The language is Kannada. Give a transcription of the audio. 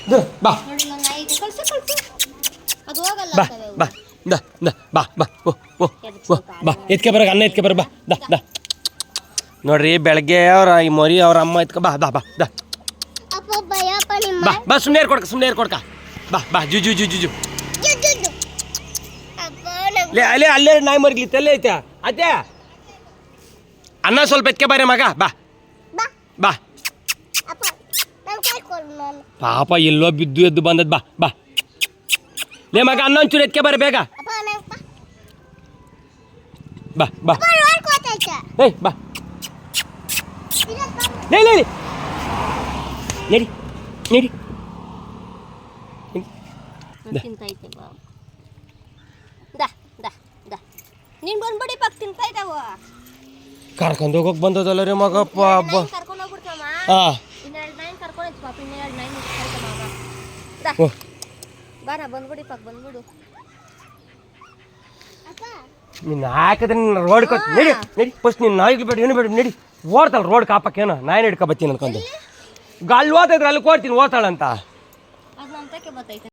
ಬಾ ನೋಡಿ ನನ್ನ ನಾಯಿಗೆ ಕಳ್ಸು ಅದು ಹೋಗಲ್ಲ ಬಾ ಅಂತವೆ ಅವು. ಬಾ ದ ದ ಬಾ ಬಾ ಓ ಓ ಓ ಬಾ ಎತ್ಕೆ ಬರ ಅನ್ನ ಎತ್ಕೆ ಬರ ಬಾ ದ ನೋಡ್ರಿ ಬೆಳಗ್ಗೆ ಈ ಮರಿ ಅವ್ರ ಅಮ್ಮ ಎತ್ಕ ಬಾ ಬಾ ಬಾ ದ ಅಪ್ಪ ಭಯಪ್ಪ ನಿಮ್ಮ ಬಾ ಬಾ ಸುಮ್ಮನೆ ಕೊಡ್ಕ ಬಾ ಬಾ ಜು ಜು ಜು ಜು ಜು ಅಪ್ಪ ಅಲ್ಲೇ ನಾಯಿ ಮರಿಗ್ಲಿ ತಲೆ ಐತೆ ಅದೇ ಅನ್ನ ಸ್ವಲ್ಪ ಎತ್ಕೆ ಬಾರೆ ಮಗ ಬಾ ಬಾ ಬಾ ಅಪ್ಪ ನನ್ನ ಕೈ ಕೊಡು ನಾನು ಪಾಪ ಎಲ್ಲೋ ಬಿದ್ದು ಎದ್ದು ಬಂದದ್ ಬಾ ಬಾ ಲೇ ಮಗ ಅನ್ನ ಒಂಚೂರು ಎತ್ಕೆ ಬಾರೆ ಬೇಗ ಅಪ್ಪ ನನ್ನ ಬಾ ಬಾ ಅಪ್ಪ ರೋಡ್ ಕೋತೈತೆ ಏಯ್ ಬಾ ಲೇ ಲೇ ನಡಿ ನಡಿ ತಿಂತೈತೆ ಬಾ ದಾ ದಾ ದಾ ನೀನು ಬಂದ್ಬಿಡಿ ಪಕ್ಕ ತಿಂತೈತಾವ ಕರ್ಕೊಂಡು ಹೋಗೋಕೆ ಬಂದದಲ್ಲ ರೀ ಮಗಪ್ಪ ಹಬ್ಬ ಕರ್ಕೊಂಡು ಹೋಗ್ಬಿಡ್ತಮ್ಮ ಹಾಂ ಇನ್ನೆರಡು ನೈನ್ ಕರ್ಕೊಂಡು ಪಾಪ ಇನ್ನೆರಡು ನೈನ್ ಕರ್ಕೊಂಡಮ್ಮ ದಾ ಓ ಬಾರ ಬಂದ್ಬಿಡಿ ಪಕ್ಕ ಬಂದ್ಬಿಡು ನಿನ್ನ ಹಾಕಿದ್ರೆ ನಿನ್ನ ರೋಡ್ ಕೊಟ್ಟು ನಡಿ ನಡಿ ಫಸ್ಟ್ ನಿನ್ನ ನಾಯಿಗೆ ಬೇಡ ಏನು ಬೇಡ ನಡಿ ಓಡ್ತಾಳೆ ರೋಡ್ ಕಾಪಕ್ಕೇನು ನಾಯಿನ ಹಿಡ್ಕೊ ಬತ್ತೀನಿ ಅನ್ಕೊಂಡು ಗಾಳಿ ಓದಿದ್ರೆ ಅಲ್ಲಿ ಕೊಡ್ತೀನಿ ಓದ್ತಾಳಂತ ಅದು ನಮ್ಮ ತಕ್ಕೆ ಬರ್ತೈತೆ